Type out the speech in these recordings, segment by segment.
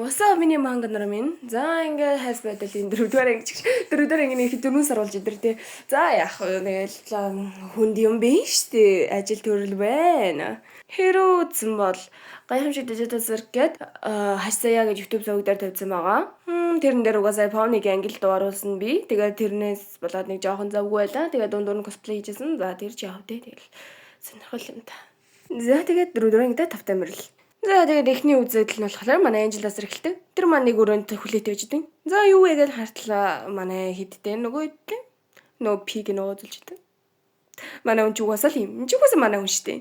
What's up миний манга нар минь. За ингээд хайс байдлын дөрөвдүгээр ангийн их 4 сар болж идэр тий. За яах вэ? Тэгэл хүнд юм бэ штэ. Ажил төрөл байна. Хэрэв үзсэн бол гайхамшиг дижитал зэрэг гээд хашсая гэж YouTube зураг дээр тавьсан байгаа. Тэрэн дээр угаасаа Pony-гийн англи дуу оруулсан би. Тэгээд тэрнээс болоод нэг жоохон завгүй байлаа. Тэгээд дундуур нь cosplay хийжсэн. За тэр ч яав тий. Тэгэл сонирхол юм та. За тэгээд дөрөвдүгээр ангидаа тавтай мөрөл. За тэгээд эхний үзэгдэл нь болохоор манай Анжелаас эрхэлдэг. Тэр маань нэг өрөөнд хүлээтэй байж идэв. За юу вэ гэж хартлаа манай хидтэй нөгөө идэв. Нөө пиг нөгөө зүйлж идэв. Манай хүн ч угаасаа л юм. Чи угаасаа манай хүн штэ.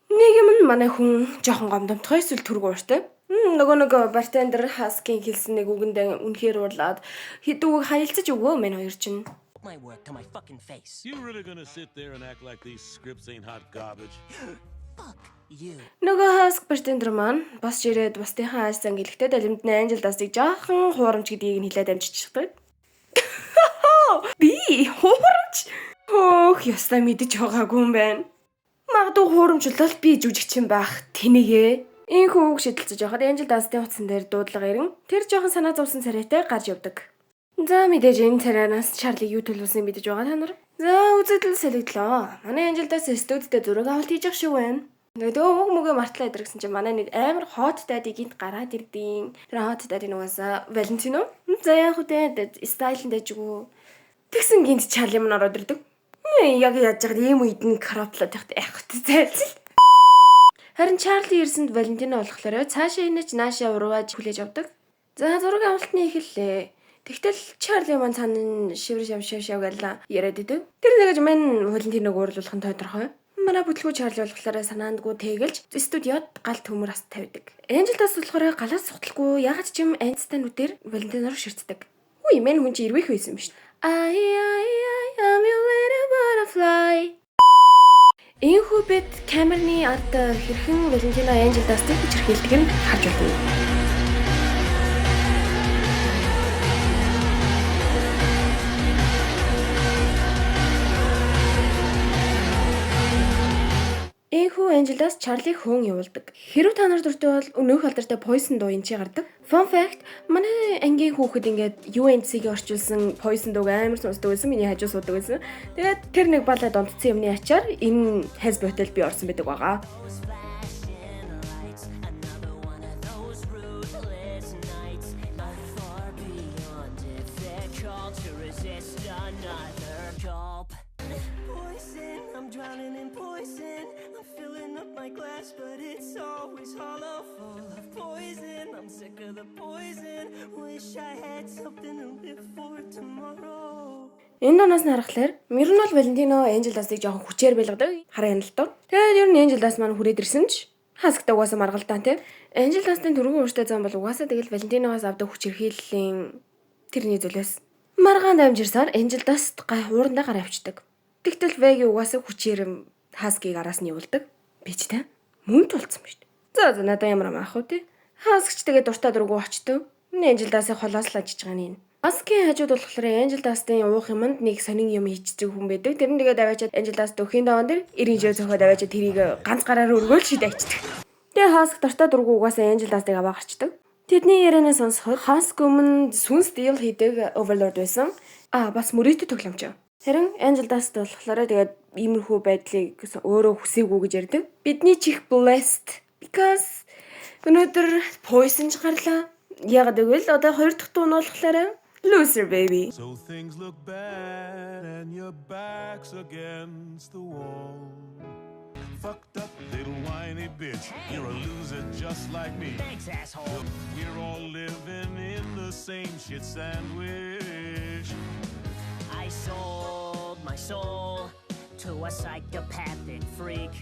Нэг юм нь манай хүн жоохон гомдомтгой эсвэл түрг ууртай. Нөгөө бартендер хаскийн хэлсэн нэг үгэндээ үнэхээр уурлаад хідүүг хаялцаж өгөө мэн хоёр чинь. My work to my fucking face. You really gonna sit there and act like these scripts ain't hot garbage? Fuck you. Нөгөө хаск бартендер маань бас ирээд бусдынхаа хайсан гэлэхтэй далимдны Анжелдасыг жаахан хуурамч гэдгийг нь хэлээд амжчихдаг. Би хуурамч? Хөөх ястаа мэдэж байгаагүй юм байна. Магадгүй хуурамчлал би жүжигчин байх тэнийгээ. Энэ хүүг шидэлцэж явахад Анжелдастын утсан дээр дуудлага ирэн тэр жоохон санаа зовсон царайтай гарч явдаг. За мэдээж энэ царайнаас Чарлиг юу төлөвлөсөн мэдэж байгаа та нар. За үзэгдэл солигдлоо. Манай Анжелдас студидтэй зураг авалт хийж явах шиг байна. Нөгөө мөгөө мартлаа идэрсэн чинь манай нэг амар hot daddy гинт гараад ирдیں۔ Тэр hot daddy нугасаа Валентино. За яах вэ? Стайлын дэжгүй. Тэгсэн гинт Чарли мань ороод ирдэг. Яг яаж яагаад ийм үед нь краплаад явах зайлсэл. Харин Чарли ирсэнд Валентино болохоор цаашаа инеж наашаа урваж хүлээж авдаг. За зураг авалтны эхэллээ. Тэгтэл Чарли мань цаана шивэр шав гэлээ яриад идэв. Тэр нэгэж мань Валентиног уурлуулах нь тодорхой. Манай бүтлгүй Чарли болохоор санаандгүй тэгэлж студиод гал төмөр ас тавьдаг. Анжелдас болохоор галаас сухталгүй ягаад ч юм Анцтай нүдээр Валентиноор ширтдэг. Үгүй мэн хүн чи ирвэх байсан юм шүү. I'm your little butterfly. Энэхүү бид камерны ард хэрхэн Валентино Анжелдастыг хүчрхийлдэг нь харж байна. Энэхүү Анжелдас Чарлиг хөөн явуулдаг. Хэрвээ та нар дуртай бол өнөөх алдартай Poison дуу энэ чи гардаг. Fun fact, манай ангийн хүүхэд ингээд UNC-ийг орчуулсан Poison дууг амар сонсдог байсан. Миний хажуу суудаг байсан. Тэгээд тэр нэг балаа донтцсон юмны ачаар энэ Has Bottle би орсон байдаг байгаа. I'm drowning in poison. I'm filling up my glass, but it's always hollow, full of poison. I'm sick of the poison. Wish I had something to live for tomorrow. Энэ доноос нь харахаар ер нь бол Валентино Анжелдасыг жоохон хүчээр байлгадаг. Хараа яналтаа. Тэгээд ер нь Анжелдас маань хүрээд ирсэн ч хасктай угаасаа маргалдаан те. Анжелдасын түргэн ууштай зам бол угаасаа тэгэл Валентиноос авдаг хүч хэрхийллийн тэрний зүйлээс маргаан дамжирсаар Анжелдаст уурандаа гараа авчдаг. Тэгтэл Вэги угаасаа хүчээр хаскийг араас нь явуулдаг. Би ч та мөн тулцсан ба шүү дээ. За надаа ямар амаах вэ те. Хаскч тэгээд дуртай дургу очтов. Анжелдасыг холоос л ажиж байгаа нь. Хаскийн хажууд болохоор Анжелдастын уух юмд нэг сонин юм хийчихдэг хүн байдаг. Тэр нь тэгээд аваачаад Анжелдаст өхийн даван дээр 90 жоо зөхөд аваачаад тэрийг ганц гараар өргөөл шидэ ачдаг. Тэгээд хаск дуртай дургу угаасаа Анжелдастыг аваа гарчдаг. Тэдний ярианаас сонсоход хаск өмнө сүнс deal хийдэг Overlord байсан. Бас мөрөөдө тоглоомч. Харин Анжелдаст болохоор тэгээд иймэрхүү байдлыг өөрөө хүсээгүй гэж ярьдаг. Бидний чих blessed because өнөөдөр Poison гарлаа. Яг гэвэл одоо хоёр дахь дуу нь болохоор Loser baby. So things look bad and your back's against the wall. Fucked up little whiny bitch. You're a loser just like me. Thanks, asshole. We're all living in the same shit sandwich. I sold my soul to a psychopathic freak.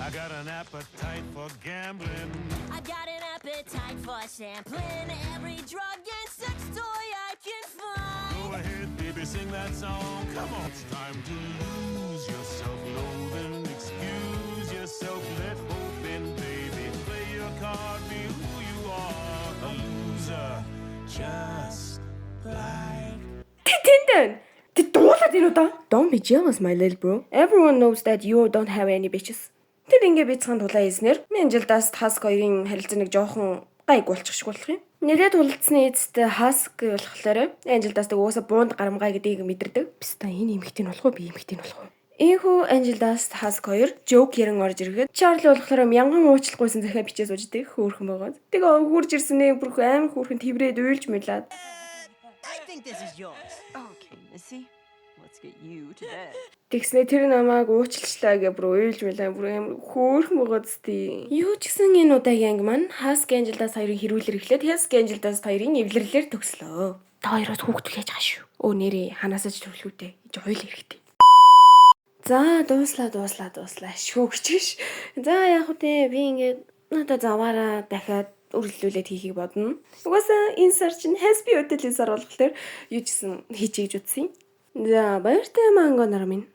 I got an appetite for gambling. I got an appetite for sampling every drug and sex toy I can find. Go ahead, baby, sing that song. Come on. It's time to lose yourself, loathing. Excuse yourself, let hope in, baby. Play your card, be who you are. A loser, just like. Тэтэндэн. Тэд дуулаад энэ удаа. Don't be jealous my little bro. Everyone knows that you don't have any bitches. Тэр ингээ бицхан тулаа хийснээр Анжелдас Хаск хоёрын харилцааг жоохон гайг болчих шиг болох юм. Нэлээд хулцсны эцэст Хаск болохоор Анжилдаас угаасаа буунд гарамгай гэдгийг мэдэрдэг. Биста энэ эмэгтэй нь болох уу? Би эмэгтэй нь болох уу? Ийхүү Анжилдаас Хаск хоёр жок яран орж ирэхэд Чарли болохоор мянган уучлахгүйсэн захиа бичээ сууждаг хөөрхөн байгаа. Тэгээ хурж ирсэнээ бүр амар хөөрхөн тэврээд уйлж мэлаад. I think this is yours. Okay, Missy, let's get you to bed. Тэгснэ тэр намайг уучлчлаа гэ бүр уйлж мэлаа бүр амар хөөрхөн байгаа зү. Юу ч гэсэн энэ удаагийн анги маань Хаск Анжилдаас хоёрын хэрүүлэр эхлээд Хаск Анжилдаас хоёрын эвлэрлэр төгслөө. Та хоёроос хүүхдэл яаж байгаа шүү. Өө нэрээ ханаасаж төрлөхүүтэй. Иж хоёул хэрэгтэй. За дууслаа шүүгчиш. За яг үгүй би ингээд надад заваараа дахиад үргэлжлүүлээд хийхийг бодно. Угаасаа энэ сар чинь Happy Hotel-ийн сар болохоор юу ч гэсэн хийчихэж үзсэн. За баяртай мангонор минь.